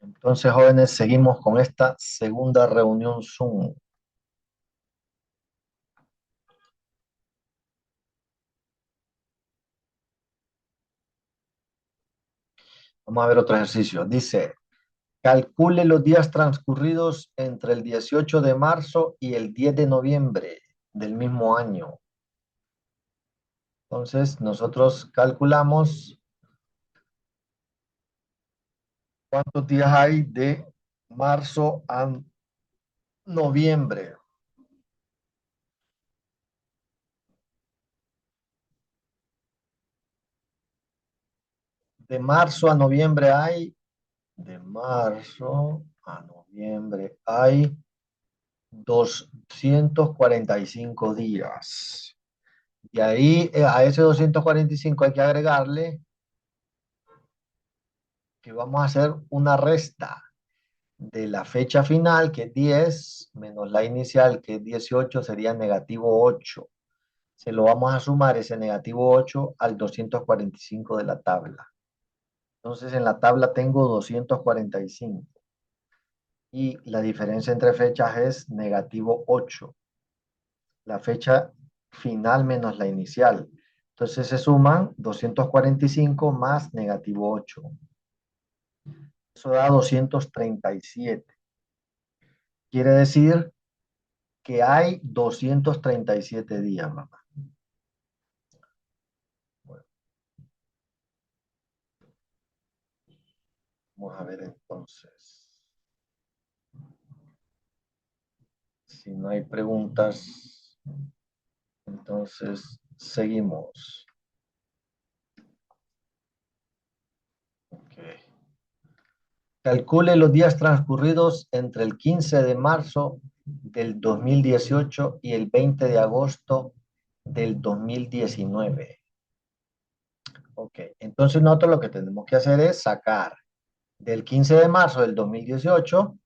Entonces, jóvenes, seguimos con esta segunda reunión Zoom. Vamos a ver otro ejercicio. Dice, calcule los días transcurridos entre el 18 de marzo y el 10 de noviembre del mismo año. Entonces, nosotros calculamos cuántos días hay de marzo a noviembre. De marzo a noviembre de marzo a noviembre hay 245 días. Y ahí a ese 245 hay que agregarle que vamos a hacer una resta de la fecha final, que es 10, menos la inicial, que es 18, sería -8. Se lo vamos a sumar ese -8 al 245 de la tabla. Entonces en la tabla tengo 245 y la diferencia entre fechas es -8. La fecha final menos la inicial. Entonces se suman 245 más -8. Eso da 237. Quiere decir que hay 237 días, mamá. Bueno, vamos a ver entonces. Si no hay preguntas, entonces seguimos. Okay. Calcule los días transcurridos entre el 15 de marzo del 2018 y el 20 de agosto del 2019. Ok, entonces nosotros lo que tenemos que hacer es sacar del 15 de marzo del 2018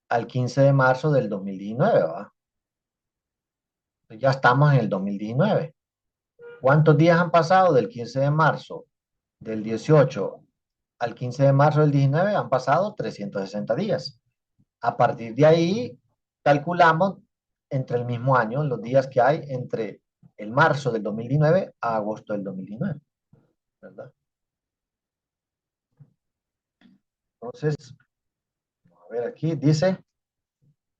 al 15 de marzo del 2019, ¿va? Ya estamos en el 2019. ¿Cuántos días han pasado del 15 de marzo del 18 al 15 de marzo del 19? Han pasado 360 días. A partir de ahí, calculamos entre el mismo año los días que hay entre el marzo del 2019 a agosto del 2019, ¿verdad? Entonces, a ver aquí, dice,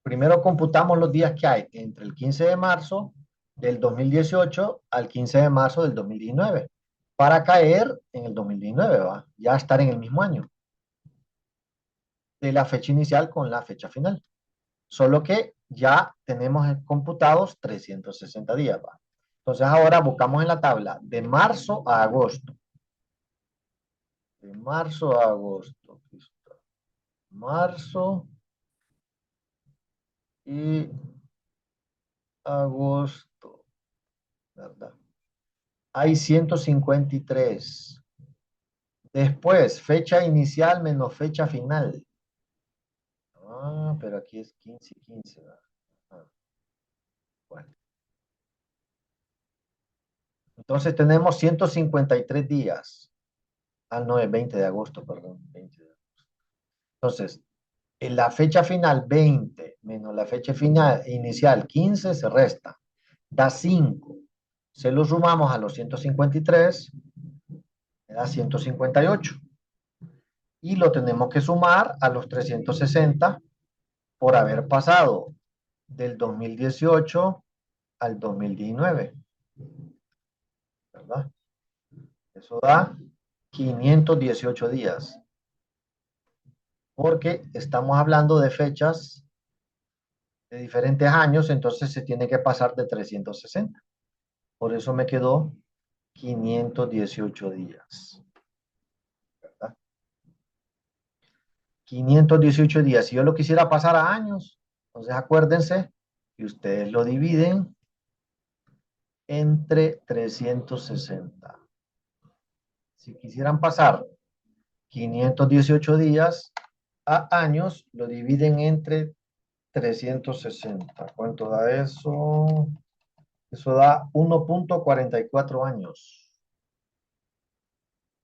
primero computamos los días que hay entre el 15 de marzo del 2018 al 15 de marzo del 2019, para caer en el 2019, ¿va? Ya estar en el mismo año de la fecha inicial con la fecha final. Solo que ya tenemos computados 360 días, ¿va? Entonces ahora buscamos en la tabla de marzo a agosto. De marzo a agosto. Marzo y agosto, ¿verdad? Hay 153. Después, fecha inicial menos fecha final. Ah, pero aquí es 15 y 15, ¿verdad? Ah, bueno. Entonces tenemos 153 días. Ah, no, es 20 de agosto, perdón. 20 de agosto. Entonces, en la fecha final 20 menos la fecha final inicial 15 se resta. Da 5. Se lo sumamos a los 153, me da 158. Y lo tenemos que sumar a los 360 por haber pasado del 2018 al 2019, ¿verdad? Eso da 518 días, porque estamos hablando de fechas de diferentes años, entonces se tiene que pasar de 360. Por eso me quedó 518 días, ¿verdad? 518 días. Si yo lo quisiera pasar a años, entonces acuérdense que ustedes lo dividen entre 360. Si quisieran pasar 518 días a años, lo dividen entre 360. ¿Cuánto da eso? Eso da 1,44 años.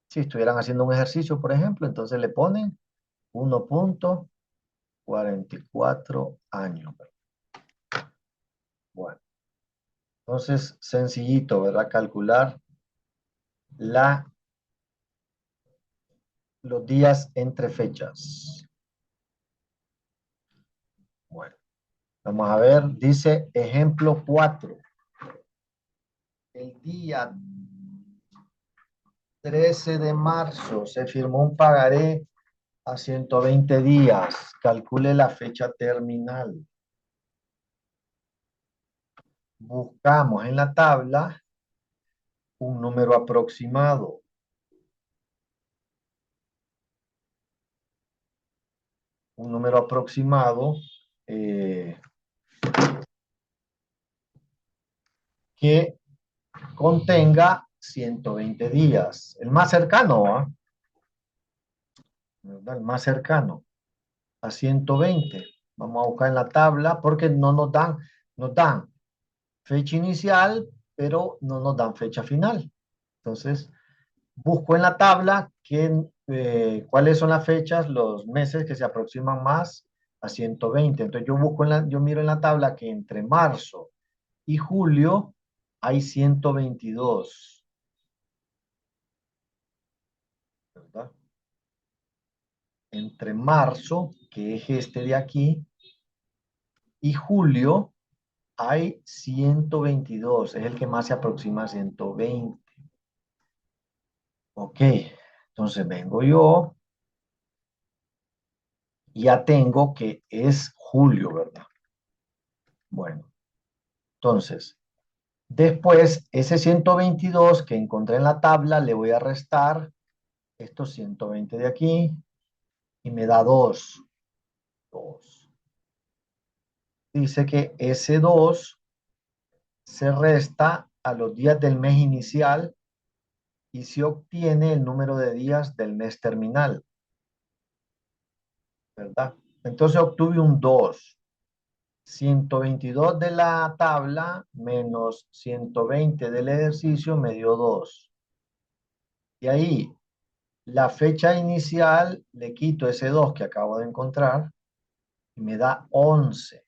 Si estuvieran haciendo un ejercicio, por ejemplo, entonces le ponen 1,44 años. Bueno, entonces sencillito, ¿verdad? Calcular los días entre fechas. Bueno, vamos a ver, dice ejemplo 4. El día 13 de marzo se firmó un pagaré a 120 días. Calcule la fecha terminal. Buscamos en la tabla un número aproximado. Un número aproximado que contenga 120 días. El más cercano, ¿ah? ¿Verdad? El más cercano a 120. Vamos a buscar en la tabla porque no nos dan fecha inicial, pero no nos dan fecha final. Entonces, busco en la tabla cuáles son las fechas, los meses que se aproximan más a 120. Entonces, yo miro en la tabla que entre marzo y julio hay 122, ¿verdad? Entre marzo, que es este de aquí, y julio hay 122, es el que más se aproxima a 120. Ok, entonces vengo yo, ya tengo que es julio, ¿verdad? Bueno, entonces, después ese 122 que encontré en la tabla, le voy a restar estos 120 de aquí y me da 2. 2. Dice que ese 2 se resta a los días del mes inicial y se obtiene el número de días del mes terminal, ¿verdad? Entonces obtuve un 2. 122 de la tabla menos 120 del ejercicio me dio 2. Y ahí la fecha inicial le quito ese 2 que acabo de encontrar y me da 11.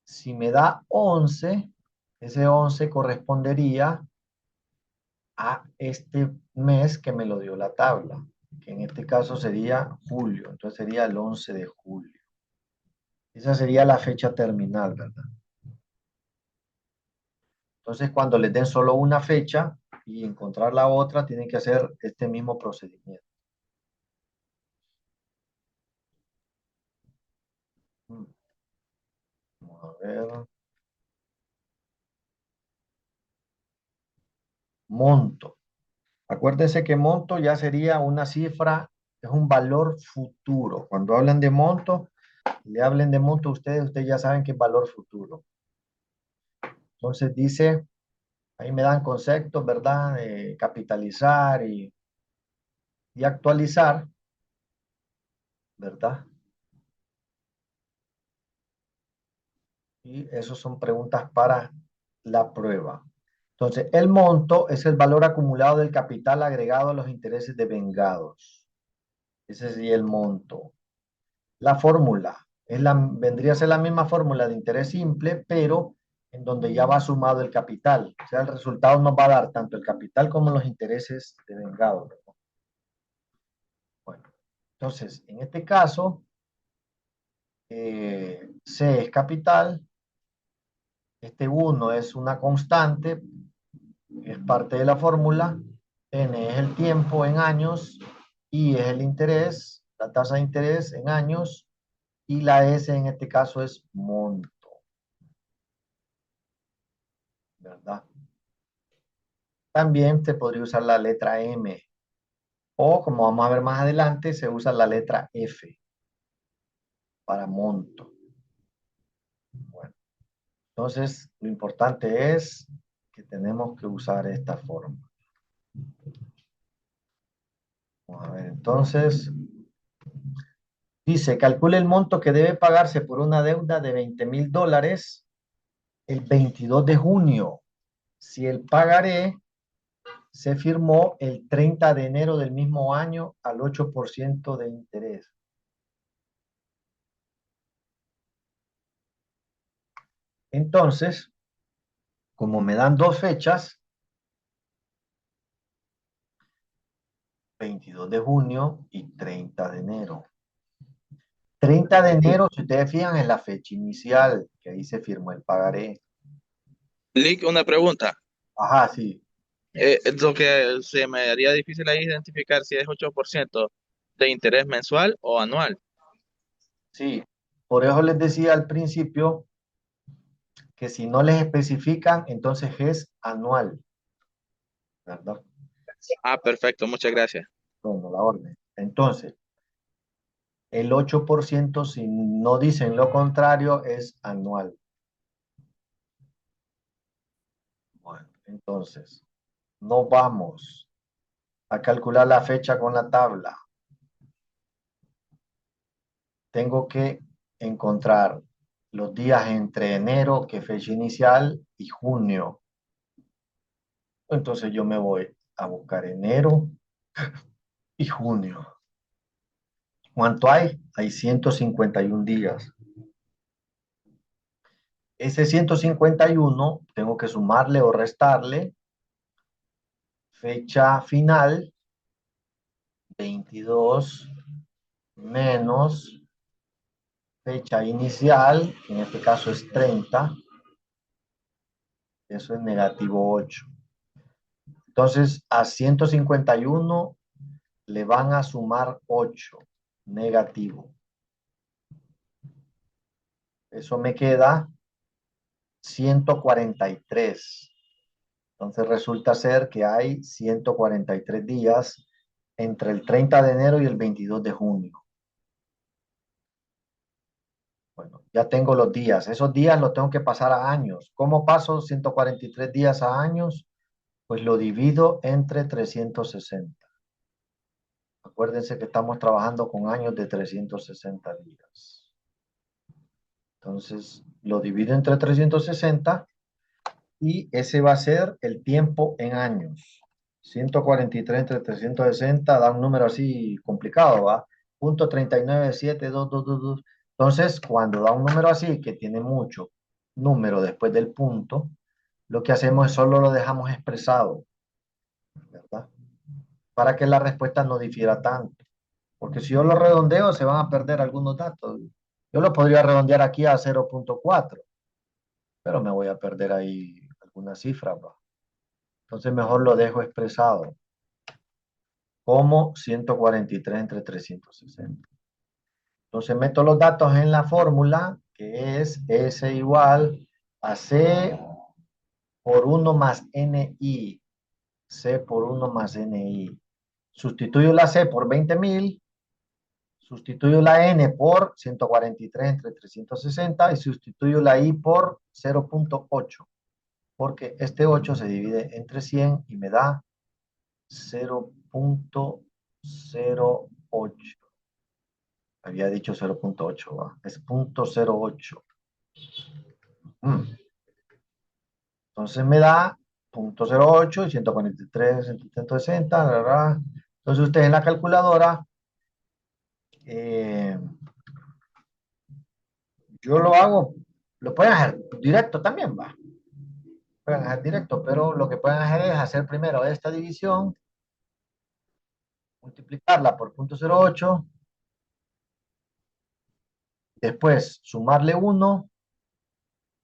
Si me da 11, ese 11 correspondería a este mes que me lo dio la tabla, que en este caso sería julio. Entonces sería el 11 de julio. Esa sería la fecha terminal, ¿verdad? Entonces, cuando les den solo una fecha y encontrar la otra, tienen que hacer este mismo procedimiento. Vamos a ver. Monto. Acuérdense que monto ya sería una cifra, es un valor futuro. Cuando hablan de monto, le hablen de monto a ustedes ya saben que es valor futuro. Entonces dice, ahí me dan conceptos, ¿verdad? Capitalizar y actualizar, ¿verdad? Y eso son preguntas para la prueba. Entonces, el monto es el valor acumulado del capital agregado a los intereses devengados. Ese sería el monto. La fórmula vendría a ser la misma fórmula de interés simple, pero en donde ya va sumado el capital. O sea, el resultado nos va a dar tanto el capital como los intereses devengados. Bueno, entonces, en este caso, C es capital, este 1 es una constante, es parte de la fórmula, N es el tiempo en años, I es el interés, la tasa de interés en años, y la S en este caso es monto, ¿verdad? También se podría usar la letra M, o como vamos a ver más adelante, se usa la letra F para monto. Bueno, entonces lo importante es que tenemos que usar esta forma. Vamos a ver, entonces, dice, calcule el monto que debe pagarse por una deuda de $20,000 el 22 de junio. Si el pagaré se firmó el 30 de enero del mismo año al 8% de interés. Entonces, como me dan dos fechas, 22 de junio y 30 de enero. 30 de enero, si ustedes fijan, es la fecha inicial, que ahí se firmó el pagaré. Lick, una pregunta. Ajá, sí, Lo que se me haría difícil ahí identificar si es 8% de interés mensual o anual. sí. Por eso les decía al principio que si no les especifican, entonces es anual, ¿verdad? Ah, perfecto, muchas gracias. Bueno, la orden. Entonces, el 8%, si no dicen lo contrario, es anual. Bueno, entonces, no vamos a calcular la fecha con la tabla. Tengo que encontrar los días entre enero, que es fecha inicial, y junio. Entonces yo me voy a buscar enero y junio. ¿Cuánto hay? Hay 151 días. Ese 151 tengo que sumarle o restarle fecha final, 22 menos fecha inicial, que en este caso es 30, eso es negativo 8. Entonces a 151 le van a sumar 8, negativo. Eso me queda 143. Entonces resulta ser que hay 143 días entre el 30 de enero y el 22 de junio. Bueno, ya tengo los días. Esos días los tengo que pasar a años. ¿Cómo paso 143 días a años? Pues lo divido entre 360. Acuérdense que estamos trabajando con años de 360 días. Entonces, lo divido entre 360 y ese va a ser el tiempo en años. 143 entre 360 da un número así complicado, ¿va? Punto 397222. Entonces, cuando da un número así, que tiene mucho número después del punto, lo que hacemos es solo lo dejamos expresado, ¿verdad? Para que la respuesta no difiera tanto. Porque si yo lo redondeo, se van a perder algunos datos. Yo lo podría redondear aquí a 0.4, pero me voy a perder ahí algunas cifras, ¿va? Entonces mejor lo dejo expresado como 143 entre 360. Entonces meto los datos en la fórmula, que es S igual a C por 1 más NI. C por 1 más NI. Sustituyo la C por 20.000, sustituyo la N por 143 entre 360 y sustituyo la I por 0.8, porque este 8 se divide entre 100 y me da 0.08. Había dicho 0.8, ¿va? Es 0.08. Mm. Entonces me da 0.08 y 143, 160, ¿verdad? Entonces ustedes en la calculadora, eh, yo lo hago, lo pueden hacer directo también, va. Pueden hacer directo, pero lo que pueden hacer es hacer primero esta división, multiplicarla por 0.08, después sumarle 1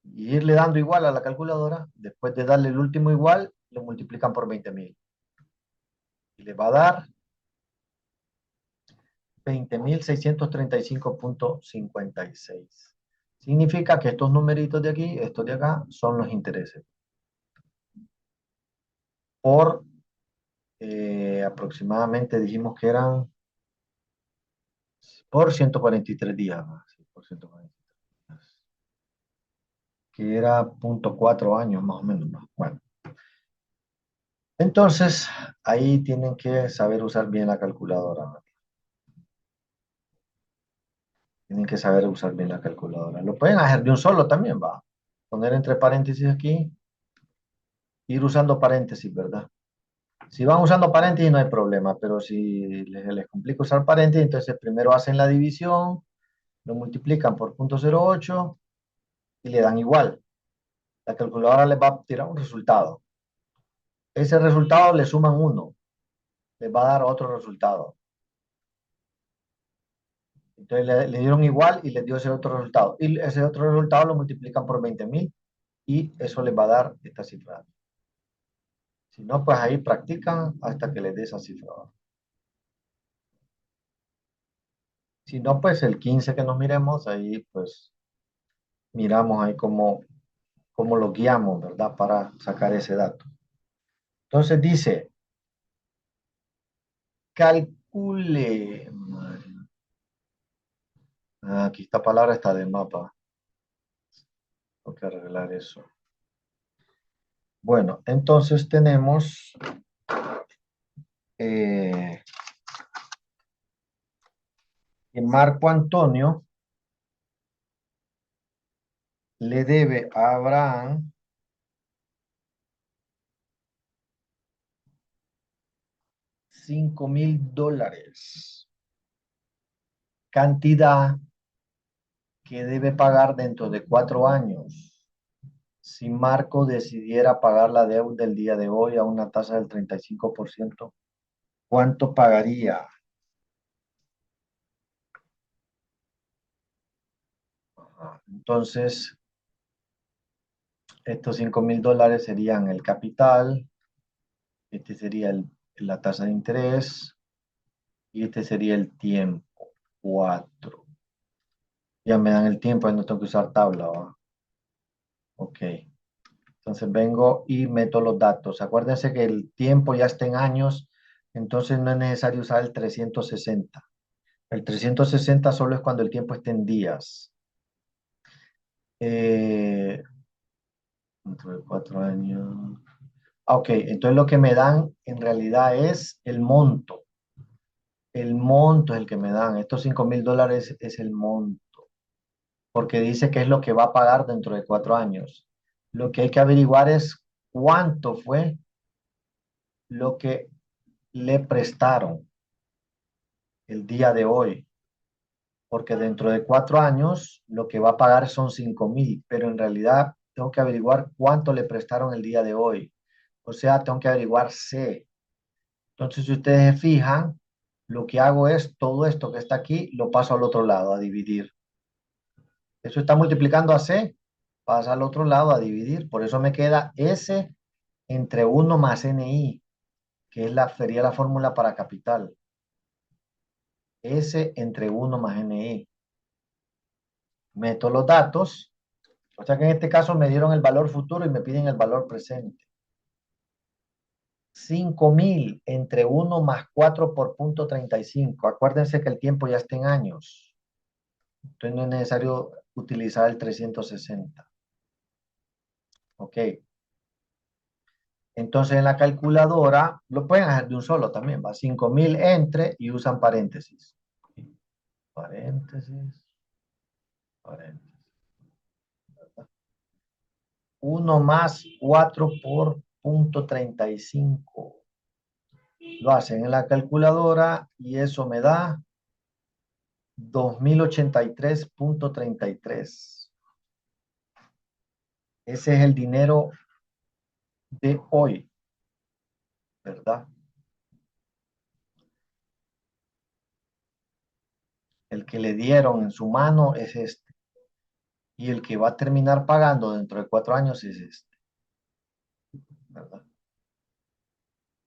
y irle dando igual a la calculadora. Después de darle el último igual, lo multiplican por 20.000 y le va a dar 20.635.56. Significa que estos numeritos de aquí, estos de acá, son los intereses por aproximadamente, dijimos que eran por 143 días, ¿no? Sí, por 143 días, que era 0.4 años más o menos, ¿no? Bueno, entonces ahí tienen que saber usar bien la calculadora, ¿no? Tienen que saber usar bien la calculadora. Lo pueden hacer de un solo también, va. Poner entre paréntesis aquí, ir usando paréntesis, ¿verdad? Si van usando paréntesis no hay problema, pero si les complica usar paréntesis, entonces primero hacen la división, lo multiplican por 0.08 y le dan igual. La calculadora les va a tirar un resultado. Ese resultado le suman 1, les va a dar otro resultado. Entonces le dieron igual y les dio ese otro resultado. Y ese otro resultado lo multiplican por 20.000 y eso les va a dar esta cifra. Si no, pues ahí practican hasta que les dé esa cifra. Si no, pues el 15 que nos miremos, ahí pues miramos ahí cómo lo guiamos, ¿verdad? Para sacar ese dato. Entonces dice, calcule. Aquí esta palabra está de mapa. Tengo que arreglar eso. Bueno, entonces tenemos que Marco Antonio le debe a Abraham $5.000, cantidad que debe pagar dentro de 4 años. Si Marco decidiera pagar la deuda el día de hoy a una tasa del 35%, ¿cuánto pagaría? Entonces, estos $5.000 serían el capital, este sería la tasa de interés y este sería el tiempo, 4. Ya me dan el tiempo, y no tengo que usar tabla, ¿va? Ok. Entonces vengo y meto los datos. Acuérdense que el tiempo ya está en años, entonces no es necesario usar el 360. El 360 solo es cuando el tiempo esté en días. Eh, Dentro de 4 años. Ok, entonces lo que me dan en realidad es el monto. El monto es el que me dan. Estos $5.000 es el monto, porque dice que es lo que va a pagar dentro de 4 años. Lo que hay que averiguar es cuánto fue lo que le prestaron el día de hoy, porque dentro de 4 años lo que va a pagar son 5.000, pero en realidad tengo que averiguar cuánto le prestaron el día de hoy. O sea, tengo que averiguar C. Entonces, si ustedes se fijan, lo que hago es todo esto que está aquí, lo paso al otro lado a dividir. Eso está multiplicando a C, pasa al otro lado a dividir. Por eso me queda S entre 1 más NI, que sería la fórmula para capital. S entre 1 más NI. Meto los datos, o sea que en este caso me dieron el valor futuro y me piden el valor presente. 5.000 entre 1 más 4 por punto 35. Acuérdense que el tiempo ya está en años. Entonces no es necesario utilizar el 360. Ok. Entonces en la calculadora lo pueden hacer de un solo también. Va 5.000 entre y usan paréntesis. Paréntesis. Paréntesis. 1 más 4 por punto 35. Lo hacen en la calculadora y eso me da 2.083.33. Ese es el dinero de hoy, ¿verdad? El que le dieron en su mano es este. Y el que va a terminar pagando dentro de 4 años es este, ¿verdad?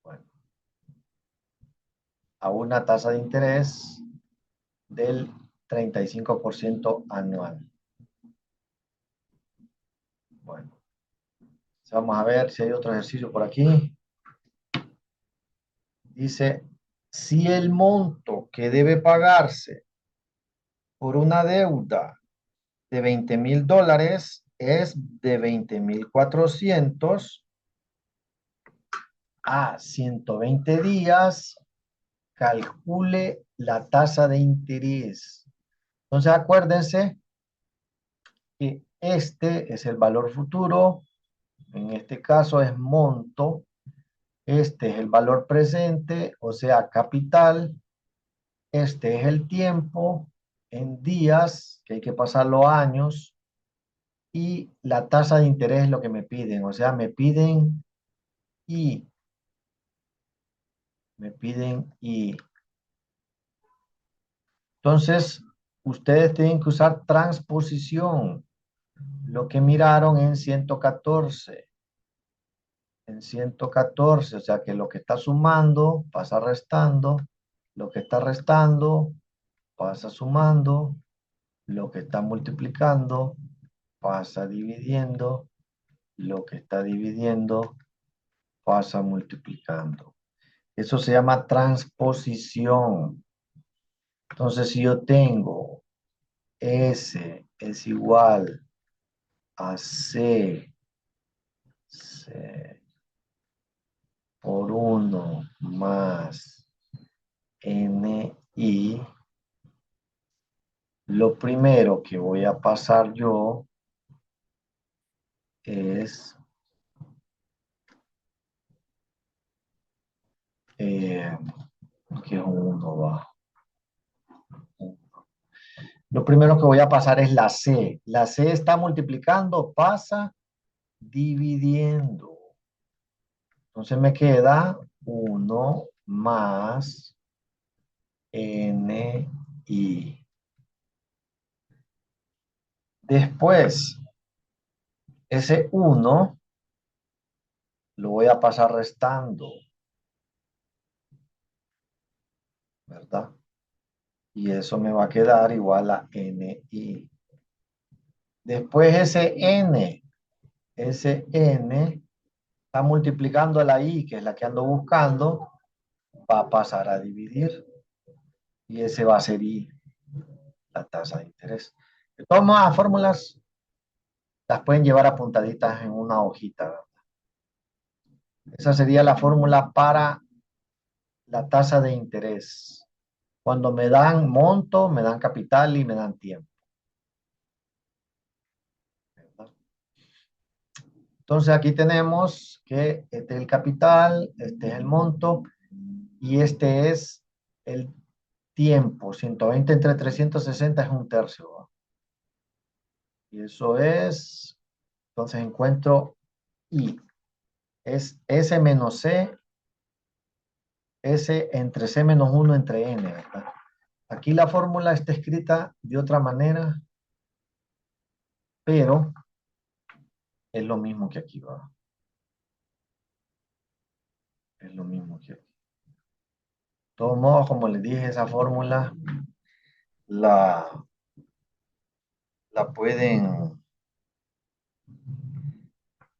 Bueno, a una tasa de interés del 35% anual. Bueno, vamos a ver si hay otro ejercicio por aquí. Dice, si el monto que debe pagarse por una deuda de $20.000 es de 20.400 a 120 días, calcule la tasa de interés. Entonces acuérdense que este es el valor futuro, en este caso es monto, Este es el valor presente, o sea, capital. Este es el tiempo en días, que hay que pasarlo a años. Y la tasa de interés es lo que me piden. O sea, y, me piden y. Entonces, ustedes tienen que usar transposición. Lo que miraron en 114. En 114, o sea que lo que está sumando pasa restando, lo que está restando pasa sumando, lo que está multiplicando pasa dividiendo, lo que está dividiendo pasa multiplicando. Eso se llama transposición. Entonces, si yo tengo S es igual a C por 1 más NI, lo primero que voy a pasar yo es eh, que es un 1 bajo. Lo primero que voy a pasar es la C. La C está multiplicando, pasa dividiendo. Entonces me queda 1 más NI. Después, ese 1 lo voy a pasar restando, ¿verdad? Y eso me va a quedar igual a NI. Después ese N está multiplicando la I, que es la que ando buscando, va a pasar a dividir. Y ese va a ser I, la tasa de interés. De todas las fórmulas las pueden llevar apuntaditas en una hojita, ¿verdad? Esa sería la fórmula para la tasa de interés. Cuando me dan monto, me dan capital y me dan tiempo, ¿verdad? Entonces aquí tenemos que este es el capital, este es el monto y este es el tiempo. 120 entre 360 es un tercio, ¿va? Y eso es, entonces encuentro I. Es S menos C, S entre C menos 1 entre N, ¿verdad? Aquí la fórmula está escrita de otra manera, pero es lo mismo que aquí, ¿va? Es lo mismo que aquí. De todos modos, como les dije, esa fórmula la, la pueden,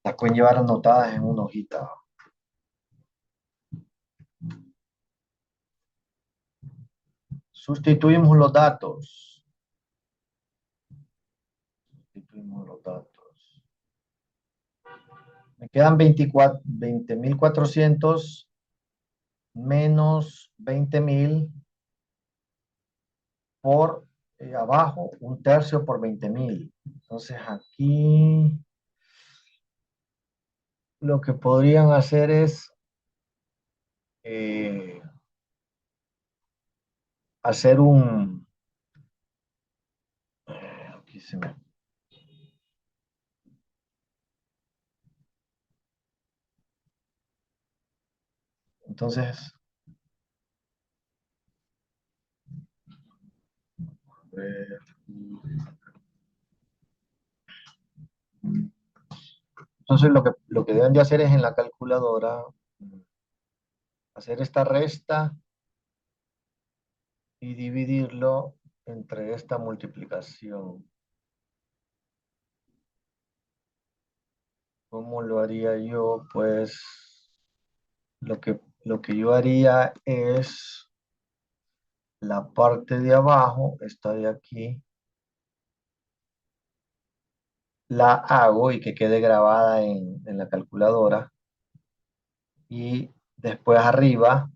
la pueden llevar anotadas en una hojita. Sustituimos los datos. Sustituimos los datos. Me quedan 20.400 menos 20.000 por abajo, un tercio por 20.000. Entonces aquí lo que podrían hacer es eh, hacer un... Aquí se me... Entonces, entonces lo que deben de hacer es en la calculadora hacer esta resta y dividirlo entre esta multiplicación. ¿Cómo lo haría yo? Pues lo que yo haría es la parte de abajo, esta de aquí, la hago y que quede grabada en la calculadora. Y después arriba,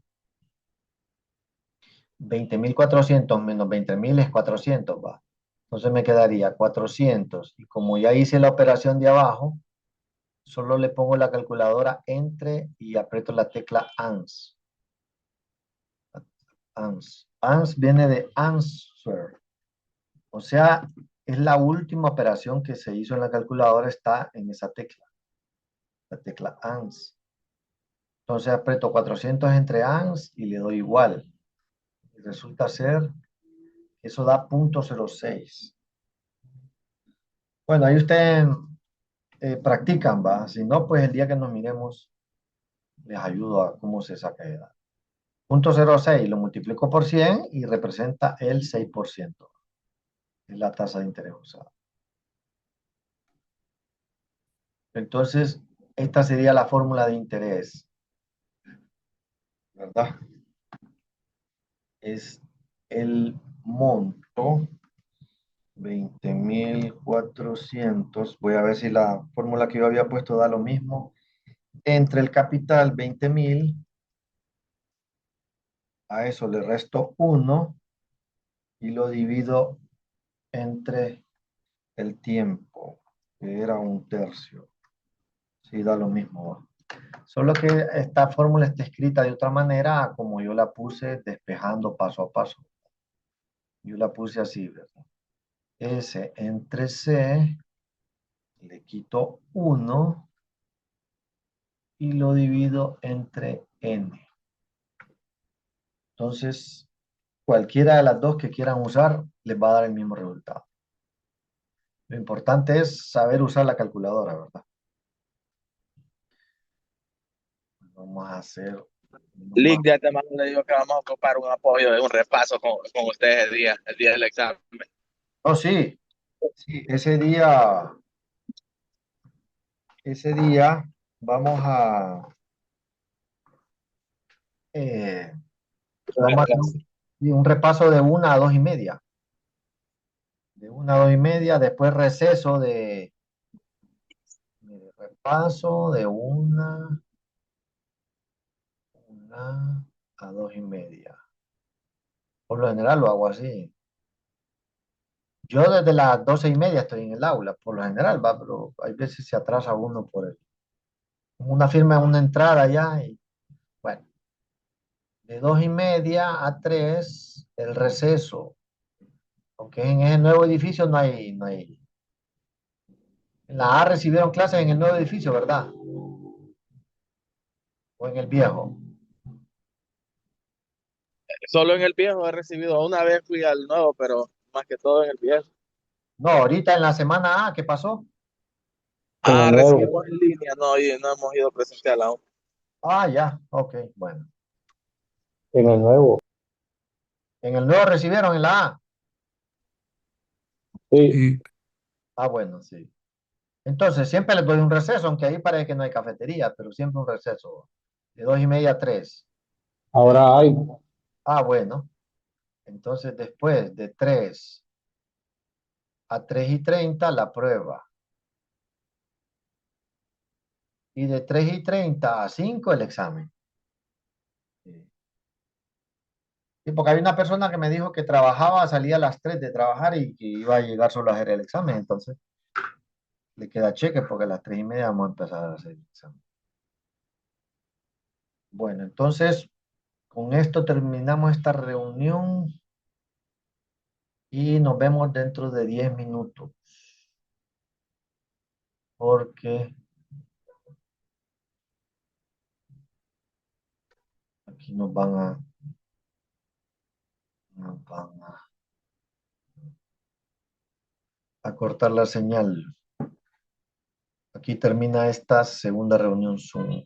20.400 menos 20.000 es 400, va. Entonces me quedaría 400. Y como ya hice la operación de abajo, solo le pongo la calculadora entre y aprieto la tecla ANS. ANS. ANS viene de answer. O sea, es la última operación que se hizo en la calculadora, está en esa tecla, la tecla ANS. Entonces aprieto 400 entre ANS y le doy igual. Y resulta ser, eso da 0.06. Bueno, ahí ustedes practican, ¿va? Si no, pues el día que nos miremos, les ayudo a cómo se saca de edad. 0.06 lo multiplico por 100 y representa el 6%. Es la tasa de interés usada. Entonces, esta sería la fórmula de interés, ¿verdad? Es el monto, 20.400. Voy a ver si la fórmula que yo había puesto da lo mismo. Entre el capital, 20.000, a eso le resto 1 y lo divido entre el tiempo, que era 1/3. Sí, da lo mismo, ¿va? Solo que esta fórmula está escrita de otra manera, como yo la puse despejando paso a paso. Yo la puse así, ¿verdad? S entre C, le quito 1 y lo divido entre N. Entonces, cualquiera de las dos que quieran usar, les va a dar el mismo resultado. Lo importante es saber usar la calculadora, ¿verdad? Vamos a hacer Lick, nomás. ya te mando, le digo que vamos a ocupar un apoyo de un repaso con ustedes el día del examen. Oh, sí, sí, ese día vamos a, eh, vamos a hacer un repaso de 1 a 2:30. De 1 a 2:30, después receso de repaso de una a 2:30. Por lo general lo hago así. Yo desde las 12:30 estoy en el aula, por lo general, va, pero hay veces se atrasa uno por una firma en una entrada ya, y bueno, de 2:30 a 3 el receso, aunque en ese nuevo edificio no hay. En la A recibieron clases en el nuevo edificio, ¿verdad? O en el viejo. Solo en el viejo he recibido, una vez fui al nuevo, pero más que todo en el viejo. No, ahorita en la semana A, ¿qué pasó? En el Ah, nuevo, recibimos en línea, no, y no hemos ido presencial aún. Ah, ya, ok, bueno. en el nuevo. En el nuevo recibieron en la A. Sí, Ah, bueno, sí. Entonces, siempre les doy un receso, aunque ahí parece que no hay cafetería, pero siempre un receso. De 2:30 a 3. ahora hay. Ah, bueno. Entonces, después de 3 a 3:30 la prueba. Y de 3:30 a 5 el examen. Sí. Sí, porque hay una persona que me dijo que trabajaba, salía a las 3 de trabajar y que iba a llegar solo a hacer el examen. Entonces, le queda cheque porque a las 3:30 vamos a empezar a hacer el examen. Bueno, entonces, con esto terminamos esta reunión y nos vemos dentro de 10 minutos. Porque aquí nos van a cortar la señal. Aquí termina esta segunda reunión Zoom.